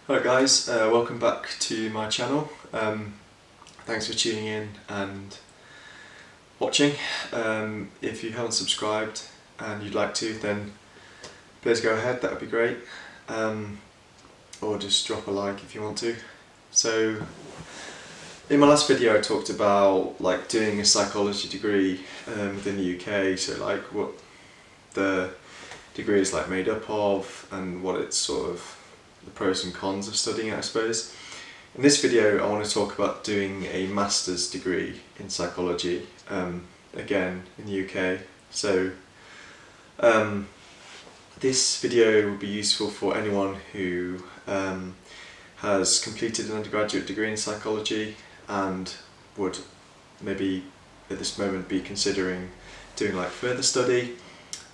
Hello guys, welcome back to my channel. Thanks for tuning in and watching. If you haven't subscribed and you'd like to, then please go ahead, that would be great. Or just drop a like if you want to. So in my last video I talked about doing a psychology degree within the UK, so what the degree is made up of and what it's sort of the pros and cons of studying it, I suppose. In this video I want to talk about doing a master's degree in psychology, again in the UK. So this video will be useful for anyone who has completed an undergraduate degree in psychology and would maybe at this moment be considering doing further study,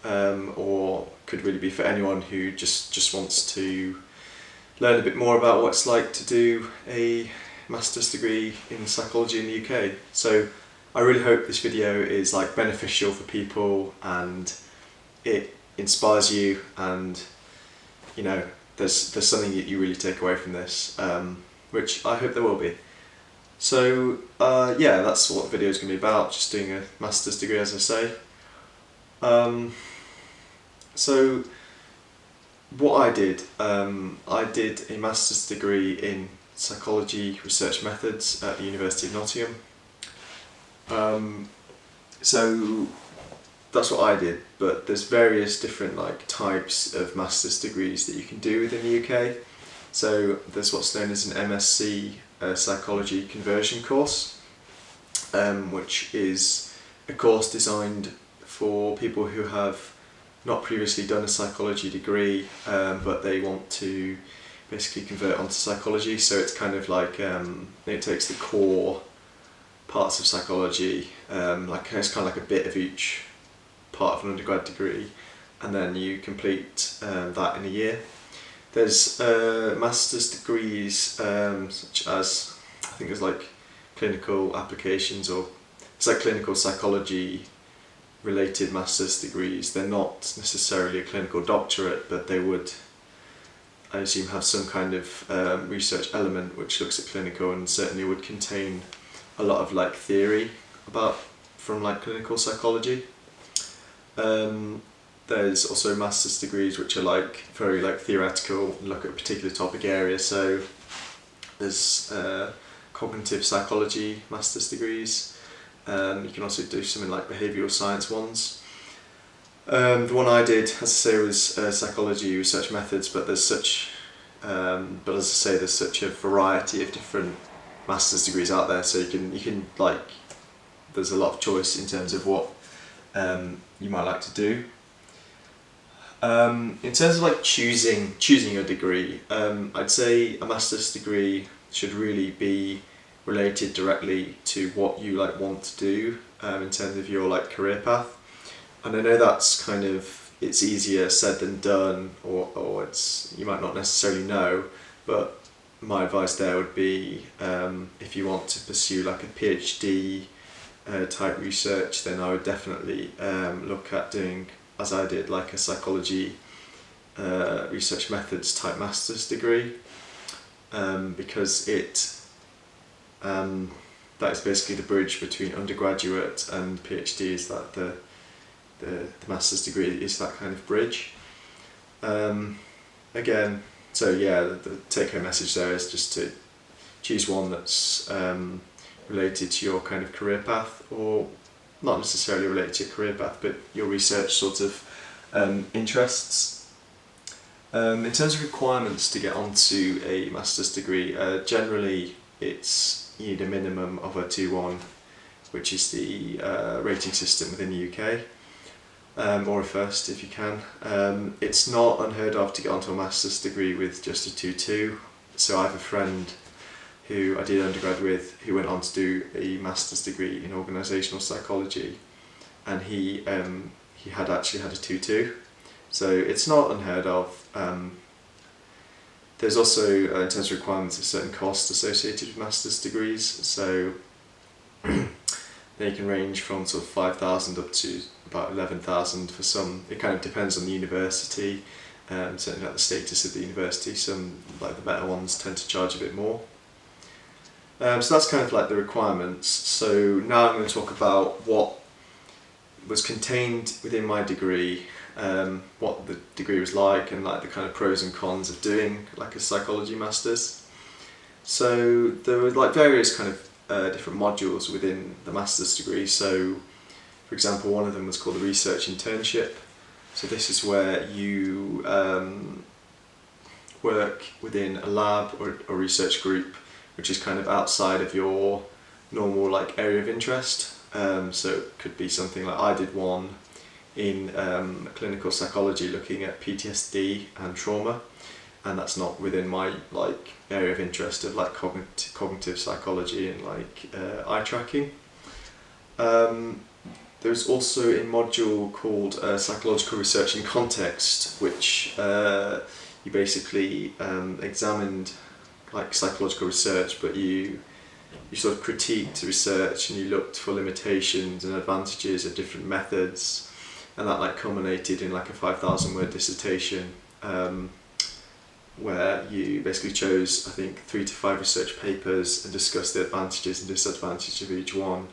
or could really be for anyone who just wants to learn a bit more about what it's like to do a master's degree in psychology in the UK. So I really hope this video is beneficial for people and it inspires you, and there's something that you really take away from this, which I hope there will be. So yeah, that's what the video is going to be about, just doing a master's degree, as I say. So what I did a master's degree in psychology research methods at the University of Nottingham. So that's what I did, but there's various different types of master's degrees that you can do within the UK. So there's what's known as an MSc psychology conversion course, which is a course designed for people who have not previously done a psychology degree, but they want to basically convert onto psychology. So it's kind of it takes the core parts of psychology, it's kind of a bit of each part of an undergrad degree, and then you complete that in a year. There's master's degrees such as, I think there's clinical applications, or it's clinical psychology related master's degrees. They're not necessarily a clinical doctorate, but they would, I assume, have some kind of research element which looks at clinical, and certainly would contain a lot of theory from clinical psychology. There's also master's degrees which are very theoretical and look at a particular topic area. So there's cognitive psychology master's degrees. You can also do something like behavioural science ones. The one I did, as I say, was psychology research methods, but there's such a variety of different master's degrees out there. So you can there's a lot of choice in terms of what you might like to do. In terms of choosing your degree, I'd say a master's degree should really be related directly to what you want to do in terms of your career path. And I know that's it's easier said than done, or you might not necessarily know, but my advice there would be, if you want to pursue a PhD type research, then I would definitely look at doing, as I did, a psychology research methods type master's degree, because that is basically the bridge between undergraduate and PhD, is that the master's degree is that kind of bridge. Again, so yeah, the take-home message there is just to choose one that's related to your kind of career path, or not necessarily related to your career path, but your research sort of interests. In terms of requirements to get onto a master's degree, generally you need a minimum of a 2-1, which is the rating system within the UK, or a first if you can. It's not unheard of to get onto a master's degree with just a 2-2. So I have a friend who I did undergrad with who went on to do a master's degree in organisational psychology, and he had actually had a 2-2. So it's not unheard of. There's also, in terms of requirements, a certain cost associated with master's degrees. So they can range from sort of 5,000 up to about 11,000 for some. It kind of depends on the university certainly like the status of the university. Some, like the better ones, tend to charge a bit more. So that's kind of like the requirements. So now I'm going to talk about what was contained within my degree, what the degree was like, and like the kind of pros and cons of doing like a psychology master's. So there were like various kind of different modules within the master's degree. So for example, one of them was called the research internship. So this is where you work within a lab or a research group, which is kind of outside of your normal like area of interest. So it could be something like, I did one in clinical psychology looking at PTSD and trauma, and that's not within my like area of interest of like cognitive psychology and like eye tracking. There's also a module called psychological research in context, which you basically examined like psychological research, but you sort of critiqued research and you looked for limitations and advantages of different methods, and that like culminated in like a 5,000 word dissertation where you basically chose, I think, 3 to 5 research papers and discussed the advantages and disadvantages of each one.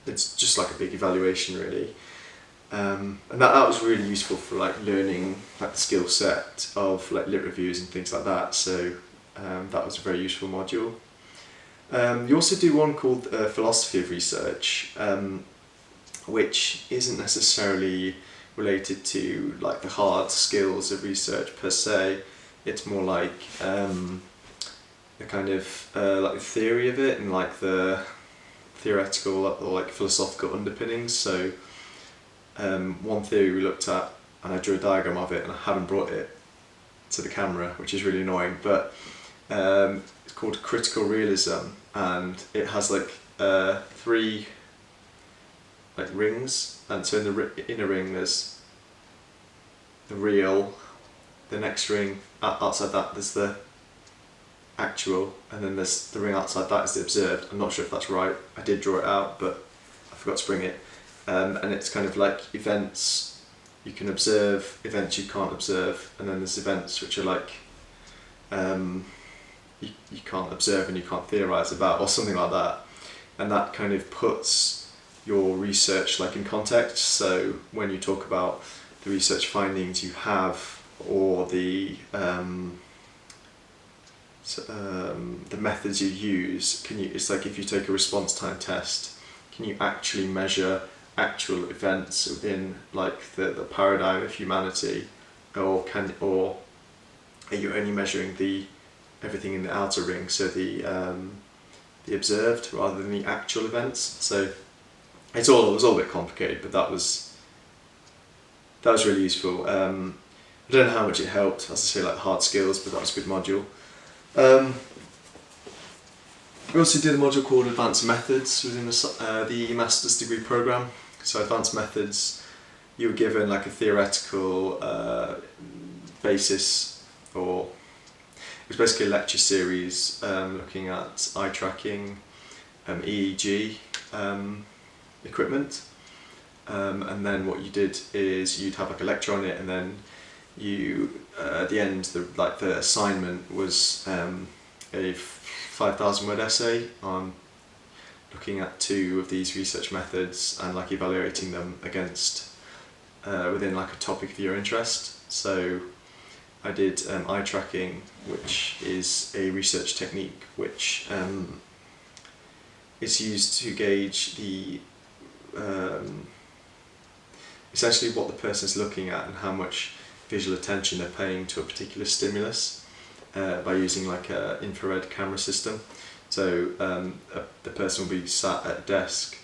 It's just like a big evaluation really. And that was really useful for like learning like the skill set of like lit reviews and things like that. So that was a very useful module. You also do one called philosophy of research, which isn't necessarily related to like the hard skills of research per se. It's more like the kind of like the theory of it and like the theoretical or like philosophical underpinnings. So one theory we looked at, and I drew a diagram of it, and I haven't brought it to the camera, which is really annoying, but it's called critical realism, and it has like 3 like rings, and so in the inner ring there's the real, the next ring outside that there's the actual, and then there's the ring outside that is the observed. I'm not sure if that's right, I did draw it out but I forgot to bring it. And it's kind of like events you can observe, events you can't observe, and then there's events which are like you can't observe and you can't theorise about, or something like that. And that kind of puts your research like in context. So when you talk about the research findings you have, or the methods you use, it's like if you take a response time test, can you actually measure actual events within like the paradigm of humanity, or are you only measuring everything in the outer ring, so the observed rather than the actual events? So it was all a bit complicated, but that was really useful. I don't know how much it helped, as I say, like hard skills, but that was a good module. We also did a module called Advanced Methods within the Master's Degree Programme. So Advanced Methods, you were given like a theoretical basis, or it was basically a lecture series looking at eye tracking, EEG equipment, and then what you did is you'd have like a lecture on it, and then you at the end the assignment was a 5,000 word essay on looking at 2 of these research methods and like evaluating them against within like a topic of your interest. So I did eye tracking, which is a research technique which is used to gauge the essentially what the person is looking at and how much visual attention they're paying to a particular stimulus by using like an infrared camera system. So the person will be sat at a desk,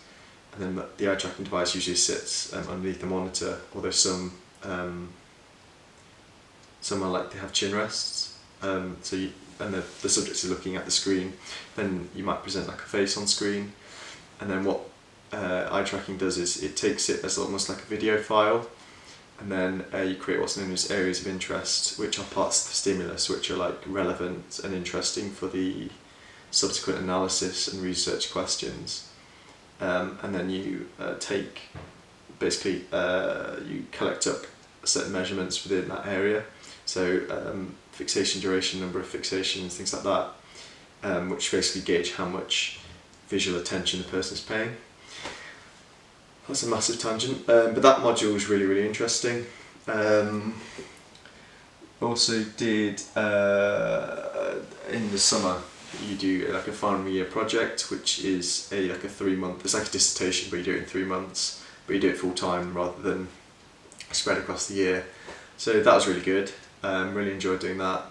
and then the eye tracking device usually sits underneath the monitor, although some are like they have chin rests. And the subject is looking at the screen. Then you might present like a face on screen, and then what eye tracking does is it takes it as almost like a video file, and then you create what's known as areas of interest, which are parts of the stimulus which are like relevant and interesting for the subsequent analysis and research questions. And then you you collect up certain measurements within that area. So fixation duration, number of fixations, things like that, which basically gauge how much visual attention the person is paying. That's a massive tangent, but that module was really, really interesting. Also did, in the summer, you do like a final year project, which is like a 3 month, it's like a dissertation, but you do it in 3 months, but you do it full time rather than spread across the year. So that was really good. Really enjoyed doing that.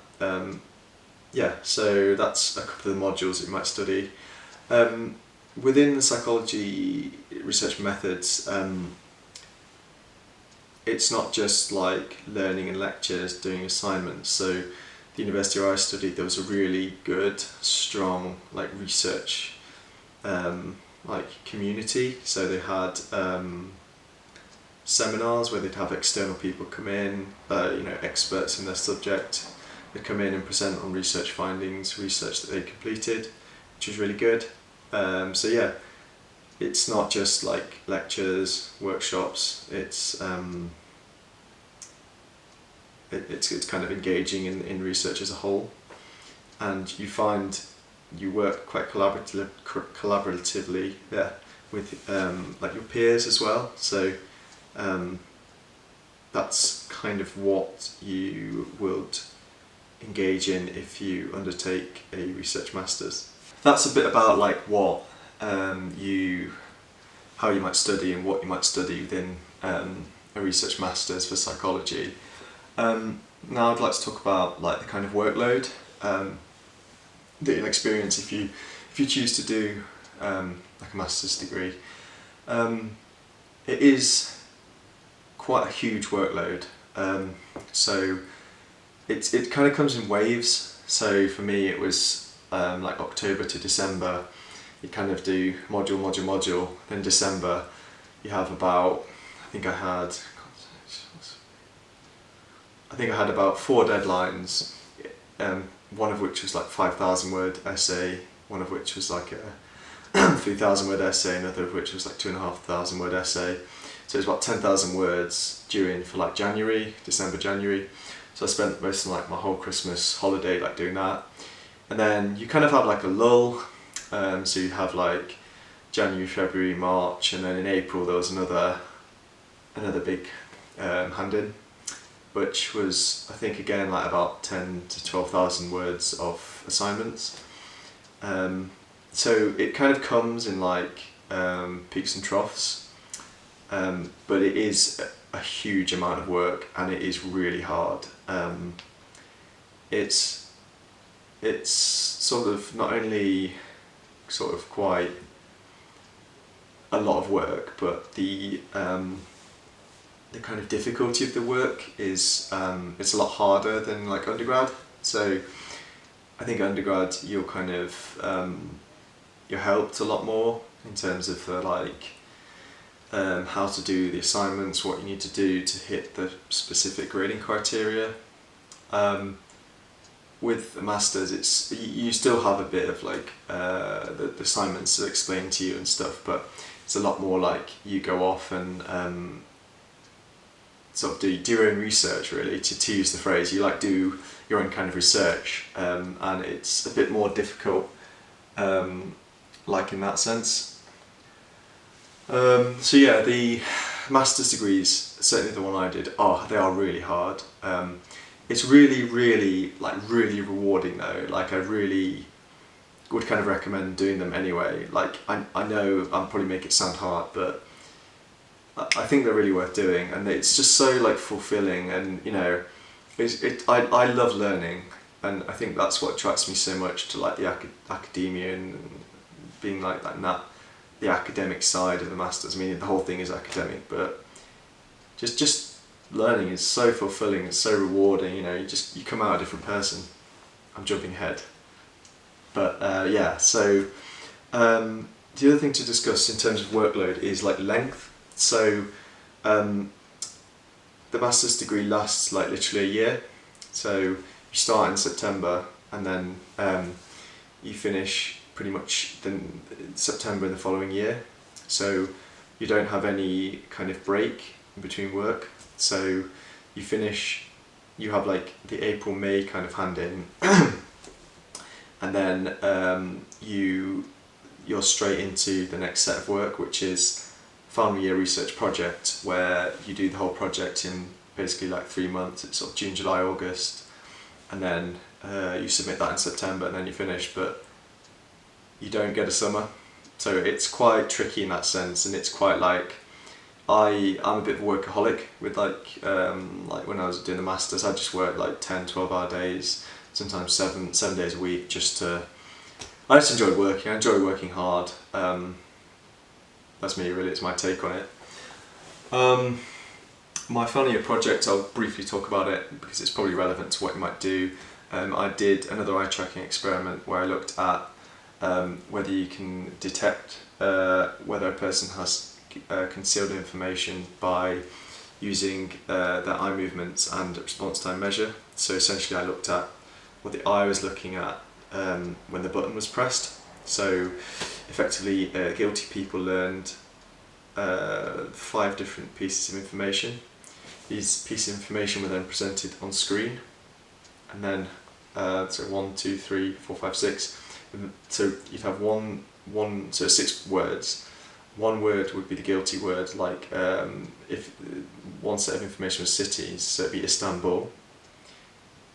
Yeah, so that's a couple of the modules that you might study. Within the psychology research methods, it's not just like learning in lectures, doing assignments. So the university where I studied, there was a really good, strong like research like community. So they had seminars where they'd have external people come in, experts in their subject. They come in and present on research findings, research that they completed, which was really good. So yeah, it's not just like lectures, workshops. It's kind of engaging in research as a whole, and you find you work quite collaboratively with like your peers as well. So that's kind of what you would engage in if you undertake a research masters. That's a bit about like what how you might study and what you might study within a research masters for psychology. Now I'd like to talk about like the kind of workload that you'll experience if you choose to do like a master's degree. It is quite a huge workload. So it kind of comes in waves. So for me it was like October to December, you kind of do module, then December you have about, I think I had about 4 deadlines, one of which was like 5,000 word essay, one of which was like a 3,000 word essay, another of which was like 2,500 word essay. So it was about 10,000 words due in for like December, January. So I spent most of like my whole Christmas holiday like doing that. And then you kind of have like a lull, so you have like January, February, March, and then in April there was another big hand-in, which was, I think, again like about 10 to 12,000 words of assignments. So it kind of comes in like peaks and troughs, but it is a huge amount of work and it is really hard. It's sort of not only sort of quite a lot of work, but the kind of difficulty of the work is it's a lot harder than like undergrad. So I think undergrad you're kind of you're helped a lot more in terms of the like how to do the assignments, what you need to do to hit the specific grading criteria. With the masters, it's you still have a bit of like the assignments to explain to you and stuff, but it's a lot more like you go off and sort of do your own research, really, to use the phrase. You like do your own kind of research, and it's a bit more difficult, like in that sense. So yeah, the master's degrees, certainly the one I did, they are really hard. It's really rewarding though. Like I really would kind of recommend doing them anyway. Like I know I'm probably make it sound hard, but I think they're really worth doing, and it's just so like fulfilling, and I love learning, and I think that's what attracts me so much to like the academia and being like that, the academic side of the masters. I mean, the whole thing is academic, but just learning is so fulfilling, it's so rewarding. You come out a different person. I'm jumping ahead, but yeah. So the other thing to discuss in terms of workload is like length. So the master's degree lasts like literally a year. So you start in September and then you finish pretty much in September the following year. So you don't have any kind of break in between work. So you finish, you have like the April-May kind of hand in, and then you're straight into the next set of work, which is final year research project, where you do the whole project in basically like 3 months. It's sort of June, July, August, and then you submit that in September, and then you finish, but you don't get a summer. So it's quite tricky in that sense, and it's quite like, I'm a bit of a workaholic with like when I was doing the masters, I just worked like 10-12 hour days, sometimes seven days a week, I just enjoyed working. I enjoy working hard. That's me really, it's my take on it. My final year project, I'll briefly talk about it because it's probably relevant to what you might do. I did another eye tracking experiment where I looked at whether you can detect whether a person has concealed information by using their eye movements and response time measure. So essentially I looked at what the eye was looking at when the button was pressed. So effectively guilty people learned 5 different pieces of information. These pieces of information were then presented on screen, and then so 1, 2, 3, 4, 5, 6. So you'd have so 6 words. One word would be the guilty word, like if one set of information was cities, so it'd be Istanbul.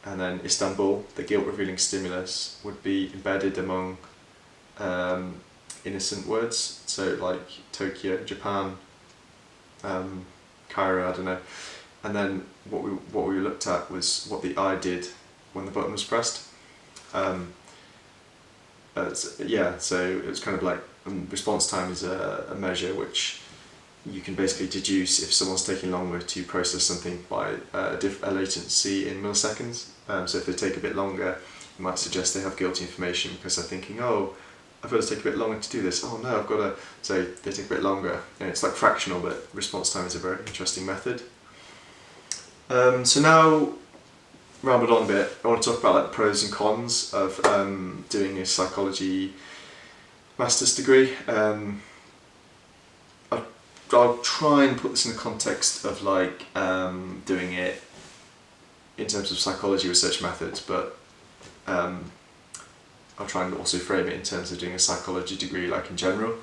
And then Istanbul, the guilt revealing stimulus, would be embedded among innocent words, so like Tokyo, Japan, Cairo, I don't know. And then what we looked at was what the eye did when the button was pressed. So it was kind of like response time is a measure which you can basically deduce if someone's taking longer to process something by a latency in milliseconds. So if they take a bit longer, it might suggest they have guilty information because they're thinking, oh, I've got to take a bit longer to do this. Oh no, I've got to. So they take a bit longer. And it's like fractional, but response time is a very interesting method. So now, rambled on a bit, I want to talk about like the pros and cons of doing a psychology master's degree. I'll try and put this in the context of like doing it in terms of psychology research methods, but I'll try and also frame it in terms of doing a psychology degree, like in general.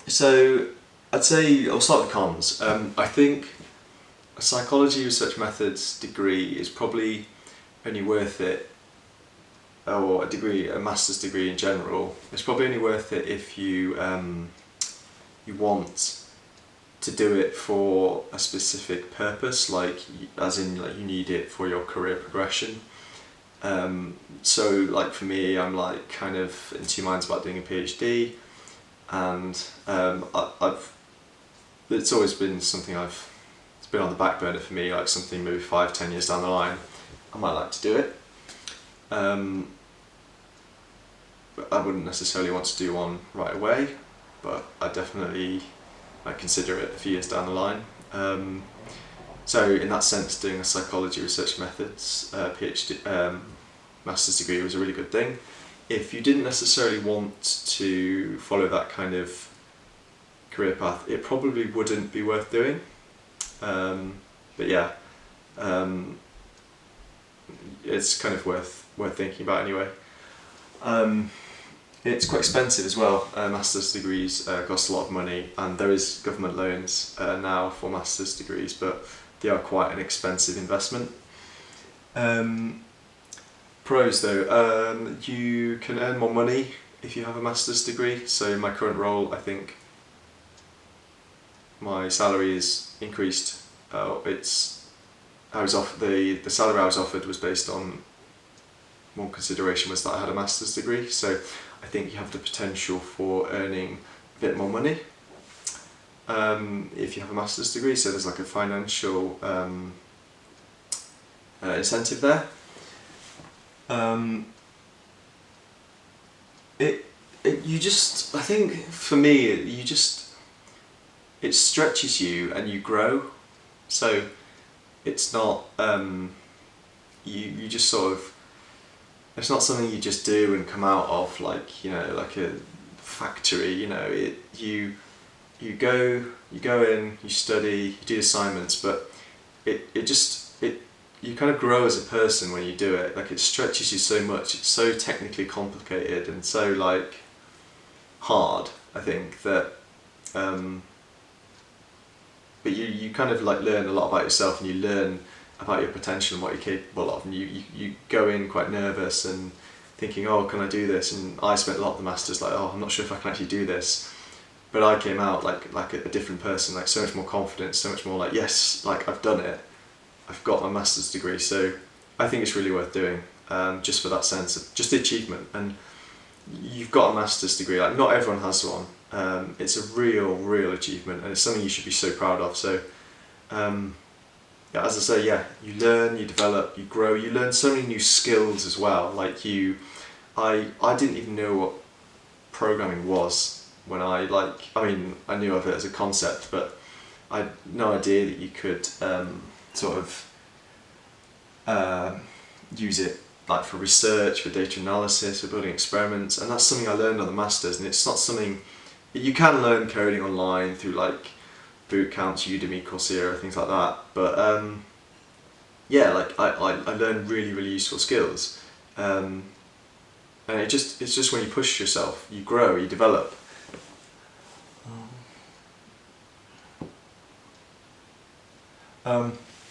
So I'd say I'll start with the cons. I think a psychology research methods degree is probably only worth it, or a master's degree in general. It's probably only worth it if you want to do it for a specific purpose, like as in like you need it for your career progression. So like for me, I'm like kind of in 2 minds about doing a PhD, and it's always been something it's been on the back burner for me, like something maybe 5-10 years down the line I might like to do it. But I wouldn't necessarily want to do one right away, but I definitely might consider it a few years down the line. So in that sense, doing a psychology research methods PhD master's degree was a really good thing. If you didn't necessarily want to follow that kind of career path, it probably wouldn't be worth doing. But yeah, it's kind of worth thinking about anyway. It's quite expensive as well. Master's degrees cost a lot of money, and there is government loans now for master's degrees, but they are quite an expensive investment. Pros though, you can earn more money if you have a master's degree. So in my current role, I think my salary is increased. The salary I was offered was based on, one consideration was that I had a master's degree, so I think you have the potential for earning a bit more money if you have a master's degree, so there's like a financial incentive there. I think for me, it stretches you and you grow, so it's not, you just sort of, it's not something you just do and come out of like, like a factory, you go in, you study, you do assignments, but you kind of grow as a person when you do it. Like, it stretches you so much. It's so technically complicated and so like hard, I think, that but you kind of like learn a lot about yourself, and you learn about your potential and what you're capable of, and you go in quite nervous and thinking, oh, can I do this? And I spent a lot of the masters like, oh, I'm not sure if I can actually do this. But I came out like a different person, like so much more confident, so much more like, yes, like I've done it, I've got my master's degree. So I think it's really worth doing, just for that sense of just the achievement. And you've got a master's degree, like not everyone has one. It's a real achievement, and it's something you should be so proud of. So yeah, as I say, yeah, you learn, you develop, you grow, you learn so many new skills as well. Like I didn't even know what programming was when I knew of it as a concept, but I had no idea that you could sort of use it like for research, for data analysis, for building experiments, and that's something I learned on the masters. And it's not something you can learn coding online through like boot camps, Udemy, Coursera, things like that. But yeah, like I learned really useful skills, and it's just when you push yourself, you grow, you develop.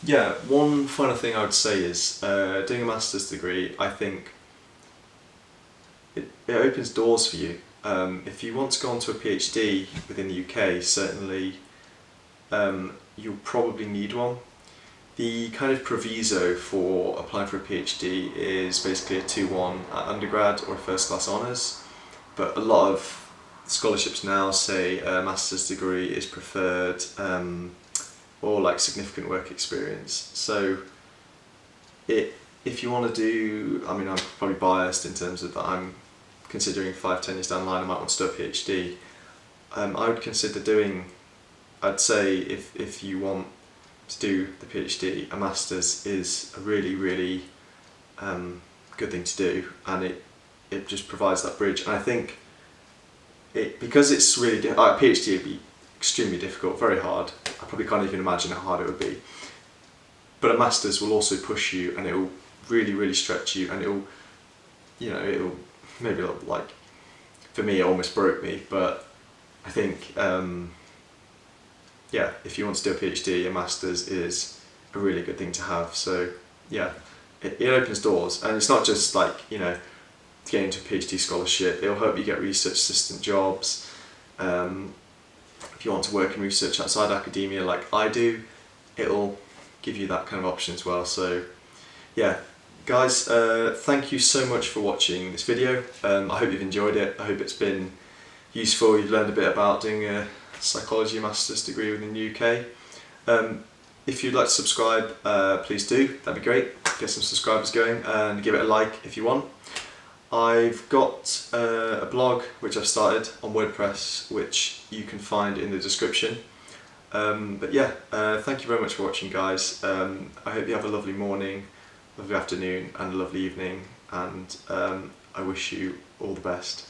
Yeah, one final thing I would say is doing a master's degree, I think it opens doors for you. If you want to go on to a PhD within the UK, certainly you'll probably need one. The kind of proviso for applying for a PhD is basically a 2-1 at undergrad or a first class honours, but a lot of scholarships now say a master's degree is preferred, or like significant work experience. So if you want to do, I mean, I'm probably biased in terms of that I'm considering 5-10 years down the line I might want to do a PhD. I would consider doing, I'd say if you want to do the PhD, a master's is a really good thing to do, and it just provides that bridge. And I think because it's really a PhD would be extremely difficult, very hard. I probably can't even imagine how hard it would be. But a master's will also push you, and it will really stretch you, and it'll maybe like, for me it almost broke me, but I think yeah, if you want to do a PhD, a master's is a really good thing to have. So yeah, it opens doors, and it's not just like, you know, to get into a PhD scholarship. It'll help you get research assistant jobs. If you want to work in research outside academia like I do, it'll give you that kind of option as well. So yeah, guys, thank you so much for watching this video. I hope you've enjoyed it. I hope it's been useful. You've learned a bit about doing a psychology master's degree within the UK. If you'd like to subscribe, please do. That'd be great. Get some subscribers going, and give it a like if you want. I've got a blog which I've started on WordPress, which you can find in the description. But yeah, thank you very much for watching, guys. I hope you have a lovely morning, lovely afternoon, and a lovely evening, and I wish you all the best.